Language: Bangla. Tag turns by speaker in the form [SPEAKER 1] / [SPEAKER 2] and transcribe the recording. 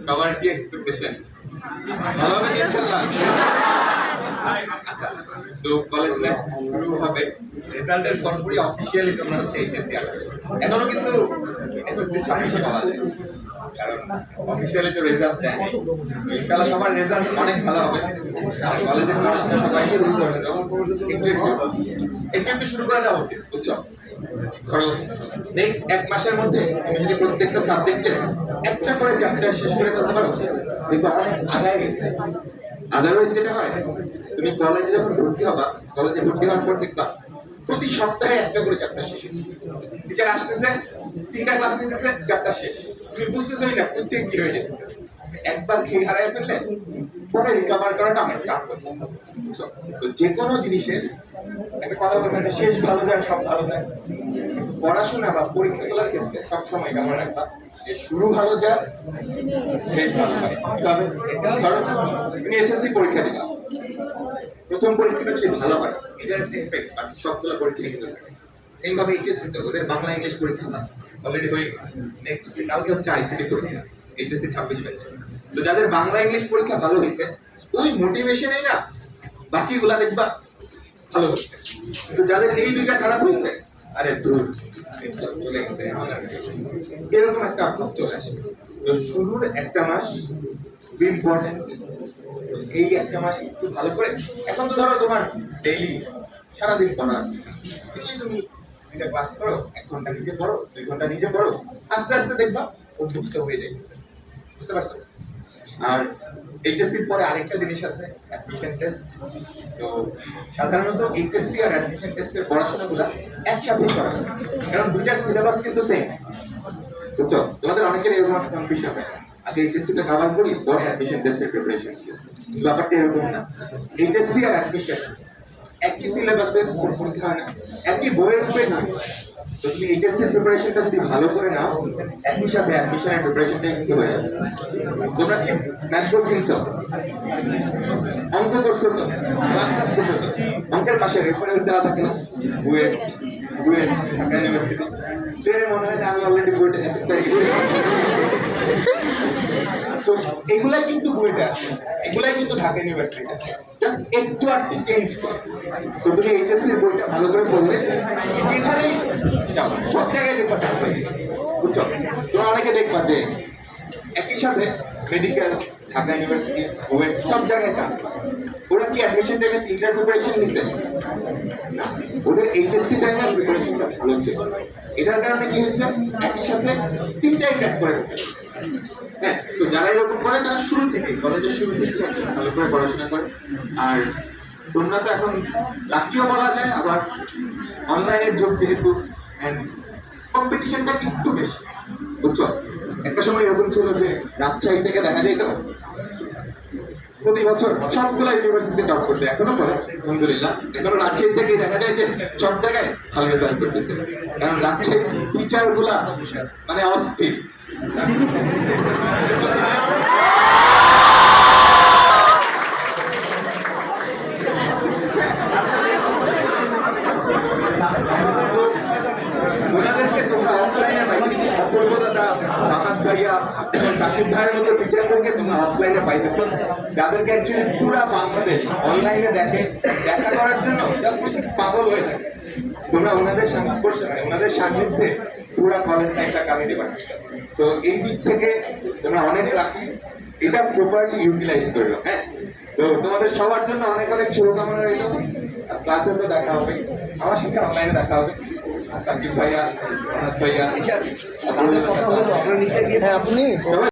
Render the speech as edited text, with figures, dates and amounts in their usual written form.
[SPEAKER 1] সবার কি এক্সপেকটেশন? ভালো হবে তো ইনশাআল্লাহ। আচ্ছা, তো কলেজ লাইফ শুরু হবে, রেজাল্টের পরপরই অফিসিয়ালি তোমরা হচ্ছে এইচএসসি আসবে। এখনো কিন্তু এসএসসি 26-এ বলা যায়, কারণ অফিসিয়ালি তো রেজাল্ট দেয়। ইনশাআল্লাহ সবার রেজাল্ট অনেক ভালো হবে। আর কলেজের পড়াশোনা সবাই শুরু করছে, একটু একটু শুরু করে দেওয়া উচিত, বুঝছো? ধরো নেক্সট 1 মাসের মধ্যে তুমি যদি প্রত্যেকটা সাবজেক্টে একটা করে চ্যাপ্টার শেষ করে ফেলতে পারো, দেখবা অনেক আগায় গেছে। আদারওয়াইজ যেটা হয়, তুমি কলেজে যখন ভর্তি হবা, কলেজে ভর্তি হওয়ার পর দেখবা প্রতি সপ্তাহে একটা করে চ্যাপ্টার শেষ। টিচার আসতেছে, 3টা ক্লাস নিতেছে, চ্যাপ্টার শেষ। তুমি বুঝতেছই না প্রত্যেক কি হয়ে যেতেছে। একবার খেয়ে হারায় ফেললে পরে রিকভার করাটা অনেক টাফ হচ্ছে। তো যে কোনো জিনিসের একটা কথা বলতে আছে, শেষ ভালো যায় সব ভালো যায়। পড়াশোনা বা পরীক্ষাগুলোর ক্ষেত্রে সবসময় কেমন রাখবা যে শুরু ভালো যায়, শেষ ভালো যায়। তবে ধরো তুমি এসএসসি পরীক্ষা দিবা, প্রথম পরীক্ষাটা যদি ভালো হয়, এটার একটা এফেক্ট বাকি সবগুলো পরীক্ষা কিন্তু থাকে। সেম ভাবে এইচএসসি তে ওদের বাংলা ইংলিশ পরীক্ষা অলরেডি হয়ে গেছে। নেক্সট কালকে হচ্ছে আইসিটি পরীক্ষা, এইচএসসি 26 ব্যাচ। তো যাদের বাংলা ইংলিশ পরীক্ষা ভালো হয়েছে, ওই মোটিভেশনেই না বাকিগুলা দেখবা ভালো হচ্ছে। তো যাদের এই দুইটা খারাপ হয়েছে, আরে দূর চলে গেছে, এরকম একটা অভ্যাস চলে আসে। তো শুরুর একটা মাস ইম্পর্টেন্ট, এই একটা মাস একটু ভালো করে। এখন তো ধরো তোমার ডেইলি সারাদিন পড়া, ডেইলি তুমি 2টা ক্লাস করো, 1 ঘন্টা নিজে পড়ো, 2 ঘন্টা নিজে পড়ো, আস্তে আস্তে দেখবা অভ্যস্ত হয়ে যাবে। বুঝতে পারছো? আর এইচএসসির পরে আরেকটা জিনিস আছে, অ্যাডমিশন টেস্ট। তো সাধারণত এইচএসসি আর অ্যাডমিশন টেস্টের পড়াশোনাগুলো একসাথেই করা হয়, কারণ দুইটার সিলেবাস কিন্তু সেম। বুঝছো? তোমাদের অনেকের এরকম একটা কনফিউশন হয়, আগে এইচএসসিটা কভার করি, পরে অ্যাডমিশন টেস্টের প্রিপারেশন। ব্যাপারটা এরকম না। এইচএসসি আর অ্যাডমিশন একই সিলেবাসের পরীক্ষা হয় না, একই বইয়ের উপরে না। তো তুমি এইচএসসির প্রিপারেশনটা যদি ভালো করে নাও, একই সাথে অ্যাডমিশনের প্রিপারেশনটা কিন্তু হয়ে যাবে। তোমরা কি ম্যাথ বই কিনছো? অঙ্ক করছো তো? মাস্টার্স করছো তো? অঙ্কের পাশে রেফারেন্স দেওয়া থাকে না? বুয়েট, ঢাকা ইউনিভার্সিটি। ট্রেনে মনে হয় যে আমি অলরেডি বুয়েটে এক্সপায়ার গেছি। তো এগুলাই কিন্তু বুয়েটে আছে, এগুলাই কিন্তু ঢাকা ইউনিভার্সিটি। জাস্ট একটু আধটু চেঞ্জ করে। তো তুমি এইচএসসির বইটা ভালো করে পড়লে যেখানেই যাও সব জায়গায় দেখবা চান্স হয়ে গেছে। বুঝছো? তোমরা অনেকে দেখবা যে একই সাথে মেডিকেল, ঢাকা ইউনিভার্সিটি, বুয়েট সব জায়গায় চান্স পায়। ওরা কি অ্যাডমিশন টাইমে 3টা প্রিপারেশন নিচ্ছে না, ওদের এইচএসসি টাইমের প্রিপারেশনটা ভালো ছিল। এটার কারণে কি হয়েছে, একই সাথে 3টাই ক্র্যাক করে ফেলেছে। হ্যাঁ, তো যারা এরকম করে তারা শুরু থেকে, কলেজের শুরু থেকে ভালো করে পড়াশোনা করে। আর তোমরা তো এখন লাকিও বলা যায়, আবার অনলাইনের যুগ যেহেতু, অ্যান্ড কম্পিটিশনটা একটু বেশি। বুঝছো? একটা সময় এরকম ছিল যে রাজশাহী থেকে দেখা যেত প্রতি বছর সবগুলো ইউনিভার্সিটি টপ করতে, এখনো করে আলহামদুলিল্লাহ। এখনো রাজশাহী থেকে দেখা যায় যে সব জায়গায় ভালো রেজাল্ট করতেছে, কারণ রাজশাহী টিচার গুলা মানে অস্থির। ওনাদেরকে তোমরা অফলাইনে পাইতেছি, অপূর্ব দাদা, সাহাদ ভাইয়া, সাকিব ভাইয়ের মতো টিচারদেরকে তোমরা অফলাইনে পাইতেছ, যাদেরকে অ্যাকচুয়ালি পুরা বাংলাদেশ অনলাইনে দেখে, দেখা করার জন্য জাস্ট পাগল হয়ে থাকে। তোমরা ওনাদের সংস্পর্শে, ওনাদের সান্নিধ্যে পুরা কলেজ লাইফটা কাটিয়ে পারো। তো এই দিক থেকে তোমরা অনেক লাকি, এটা প্রপারলি ইউটিলাইজ করো। হ্যাঁ, তো তোমাদের সবার জন্য অনেক অনেক শুভকামনা রইল। ক্লাসে তো দেখা হবে, আমার সঙ্গে অনলাইনে দেখা হবে। সাকিব ভাইয়া, সাহাদ ভাইয়া,
[SPEAKER 2] হ্যাঁ আপনি